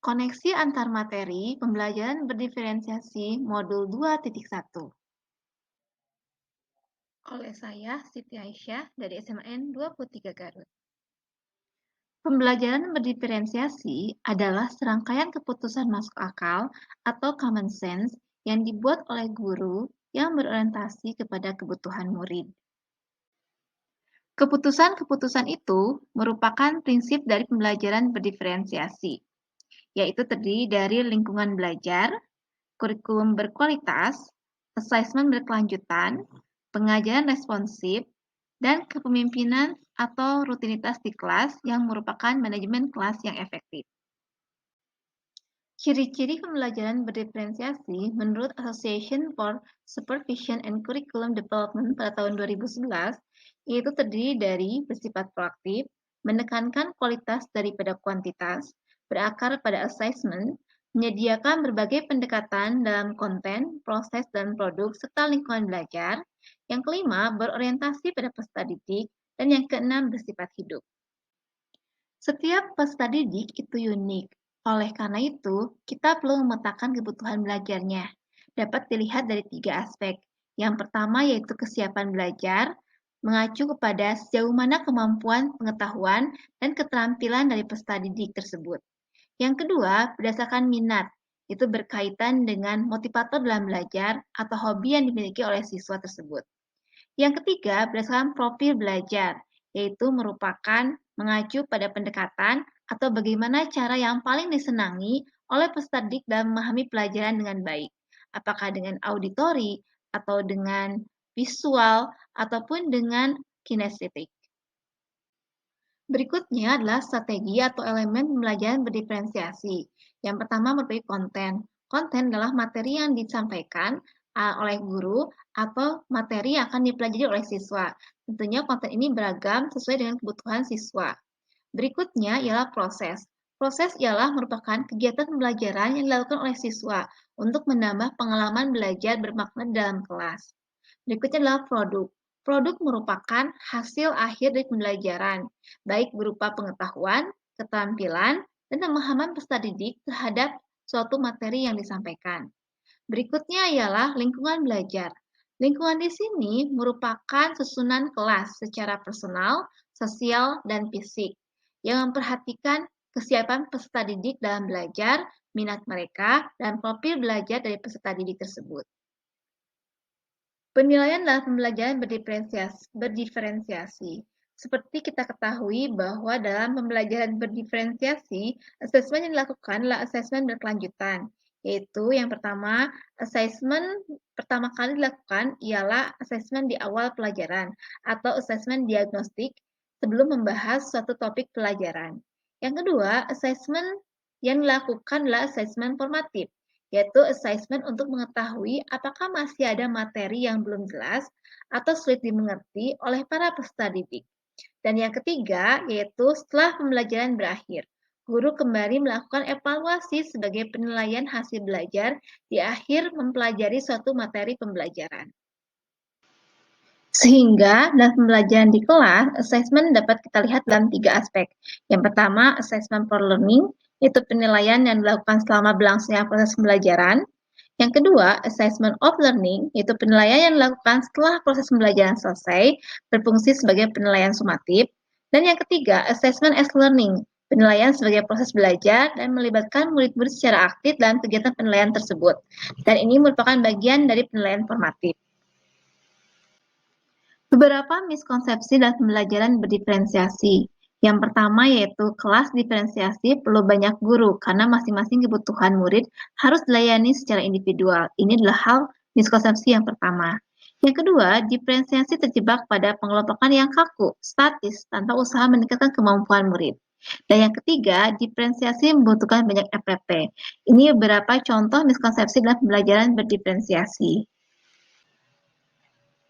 Koneksi antar materi pembelajaran berdiferensiasi modul 2.1 oleh saya Siti Aisyah dari SMAN 23 Garut. Pembelajaran berdiferensiasi adalah serangkaian keputusan masuk akal atau common sense yang dibuat oleh guru yang berorientasi kepada kebutuhan murid. Keputusan-keputusan itu merupakan prinsip dari pembelajaran berdiferensiasi, yaitu terdiri dari lingkungan belajar, kurikulum berkualitas, asesmen berkelanjutan, pengajaran responsif, dan kepemimpinan atau rutinitas di kelas yang merupakan manajemen kelas yang efektif. Ciri-ciri pembelajaran berdiferensiasi menurut Association for Supervision and Curriculum Development pada tahun 2011 yaitu terdiri dari bersifat proaktif, menekankan kualitas daripada kuantitas, berakar pada assessment, menyediakan berbagai pendekatan dalam konten, proses, dan produk, serta lingkungan belajar. Yang kelima, berorientasi pada peserta didik, dan yang keenam, bersifat hidup. Setiap peserta didik itu unik. Oleh karena itu, kita perlu memetakan kebutuhan belajarnya. Dapat dilihat dari 3 aspek. Yang pertama yaitu kesiapan belajar, mengacu kepada sejauh mana kemampuan pengetahuan dan keterampilan dari peserta didik tersebut. Yang kedua, berdasarkan minat, itu berkaitan dengan motivator dalam belajar atau hobi yang dimiliki oleh siswa tersebut. Yang ketiga, berdasarkan profil belajar, yaitu merupakan mengacu pada pendekatan atau bagaimana cara yang paling disenangi oleh peserta didik dalam memahami pelajaran dengan baik, apakah dengan auditori atau dengan visual ataupun dengan kinestetik. Berikutnya adalah strategi atau elemen pembelajaran berdiferensiasi. Yang pertama merupakan konten. Konten adalah materi yang disampaikan oleh guru atau materi yang akan dipelajari oleh siswa. Tentunya konten ini beragam sesuai dengan kebutuhan siswa. Berikutnya ialah proses. Proses ialah merupakan kegiatan pembelajaran yang dilakukan oleh siswa untuk menambah pengalaman belajar bermakna dalam kelas. Berikutnya adalah produk. Produk merupakan hasil akhir dari pembelajaran, baik berupa pengetahuan, keterampilan, dan pemahaman peserta didik terhadap suatu materi yang disampaikan. Berikutnya ialah lingkungan belajar. Lingkungan di sini merupakan susunan kelas secara personal, sosial, dan fisik yang memperhatikan kesiapan peserta didik dalam belajar, minat mereka, dan profil belajar dari peserta didik tersebut. Penilaian dalam pembelajaran berdiferensiasi. Seperti kita ketahui bahwa dalam pembelajaran berdiferensiasi, asesmen yang dilakukan adalah asesmen berkelanjutan, yaitu yang pertama, asesmen pertama kali dilakukan ialah asesmen di awal pelajaran atau asesmen diagnostik sebelum membahas suatu topik pelajaran. Yang kedua, asesmen yang dilakukan adalah asesmen formatif, yaitu assessment untuk mengetahui apakah masih ada materi yang belum jelas atau sulit dimengerti oleh para peserta didik. Dan yang ketiga, yaitu setelah pembelajaran berakhir, guru kembali melakukan evaluasi sebagai penilaian hasil belajar di akhir mempelajari suatu materi pembelajaran. Sehingga dalam pembelajaran di kelas, assessment dapat kita lihat dalam 3 aspek. Yang pertama, assessment for learning, yaitu penilaian yang dilakukan selama berlangsungnya proses pembelajaran. Yang kedua, assessment of learning, yaitu penilaian yang dilakukan setelah proses pembelajaran selesai, berfungsi sebagai penilaian sumatif. Dan yang ketiga, assessment as learning, penilaian sebagai proses belajar dan melibatkan murid-murid secara aktif dalam kegiatan penilaian tersebut. Dan ini merupakan bagian dari penilaian formatif. Beberapa miskonsepsi dalam pembelajaran berdiferensiasi. Yang pertama yaitu kelas diferensiasi perlu banyak guru karena masing-masing kebutuhan murid harus dilayani secara individual. Ini adalah hal miskonsepsi yang pertama. Yang kedua, diferensiasi terjebak pada pengelompokan yang kaku, statis, tanpa usaha meningkatkan kemampuan murid. Dan yang ketiga, diferensiasi membutuhkan banyak FPP. Ini beberapa contoh miskonsepsi dalam pembelajaran berdiferensiasi.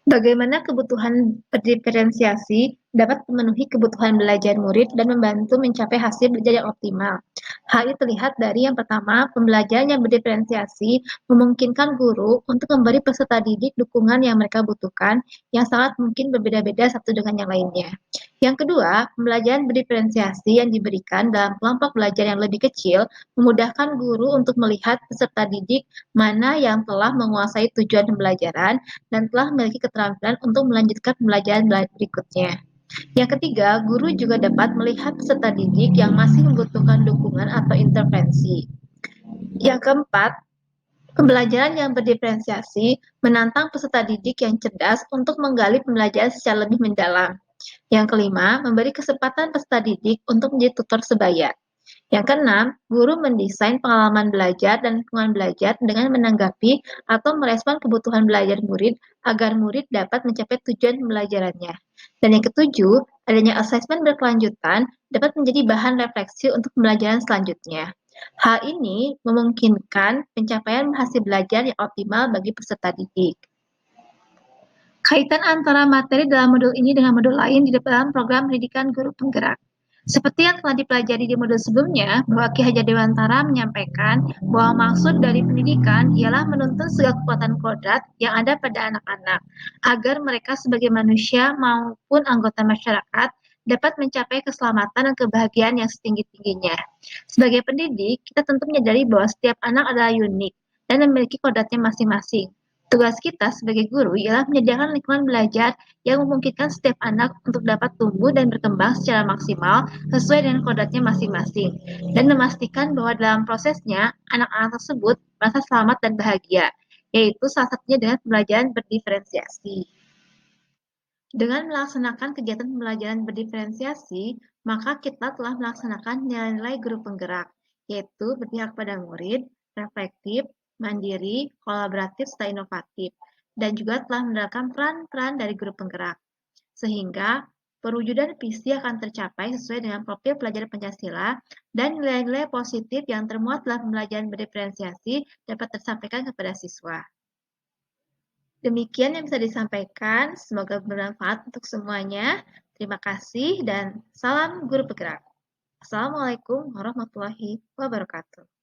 Bagaimana kebutuhan berdiferensiasi dapat memenuhi kebutuhan belajar murid dan membantu mencapai hasil belajar yang optimal. Hal ini terlihat dari yang pertama, pembelajaran yang berdiferensiasi memungkinkan guru untuk memberi peserta didik dukungan yang mereka butuhkan yang sangat mungkin berbeda-beda satu dengan yang lainnya. Yang kedua, pembelajaran berdiferensiasi yang diberikan dalam kelompok belajar yang lebih kecil memudahkan guru untuk melihat peserta didik mana yang telah menguasai tujuan pembelajaran dan telah memiliki keterampilan untuk melanjutkan pembelajaran berikutnya. Yang ketiga, guru juga dapat melihat peserta didik yang masih membutuhkan dukungan atau intervensi. Yang keempat, pembelajaran yang berdiferensiasi menantang peserta didik yang cerdas untuk menggali pembelajaran secara lebih mendalam. Yang kelima, memberi kesempatan peserta didik untuk menjadi tutor sebaya. Yang keenam, guru mendesain pengalaman belajar dan lingkungan belajar dengan menanggapi atau merespon kebutuhan belajar murid agar murid dapat mencapai tujuan pembelajarannya. Dan yang ketujuh, adanya asesmen berkelanjutan dapat menjadi bahan refleksi untuk pembelajaran selanjutnya. Hal ini memungkinkan pencapaian hasil belajar yang optimal bagi peserta didik. Kaitan antara materi dalam modul ini dengan modul lain di dalam program pendidikan guru penggerak. Seperti yang telah dipelajari di modul sebelumnya, bahwa Ki Hajar Dewantara menyampaikan bahwa maksud dari pendidikan ialah menuntun segala kekuatan kodrat yang ada pada anak-anak, agar mereka sebagai manusia maupun anggota masyarakat dapat mencapai keselamatan dan kebahagiaan yang setinggi-tingginya. Sebagai pendidik, kita tentu menyadari bahwa setiap anak adalah unik dan memiliki kodratnya masing-masing. Tugas kita sebagai guru ialah menyediakan lingkungan belajar yang memungkinkan setiap anak untuk dapat tumbuh dan berkembang secara maksimal sesuai dengan kodratnya masing-masing, dan memastikan bahwa dalam prosesnya anak-anak tersebut merasa selamat dan bahagia, yaitu salah satunya dengan pembelajaran berdiferensiasi. Dengan melaksanakan kegiatan pembelajaran berdiferensiasi, maka kita telah melaksanakan nilai-nilai guru penggerak, yaitu berpihak pada murid, reflektif, mandiri, kolaboratif, serta inovatif, dan juga telah menerapkan peran-peran dari guru penggerak. Sehingga perwujudan visi akan tercapai sesuai dengan profil pelajar Pancasila dan nilai-nilai positif yang termuat dalam pembelajaran berdiferensiasi dapat tersampaikan kepada siswa. Demikian yang bisa disampaikan, semoga bermanfaat untuk semuanya. Terima kasih dan salam guru penggerak. Assalamualaikum warahmatullahi wabarakatuh.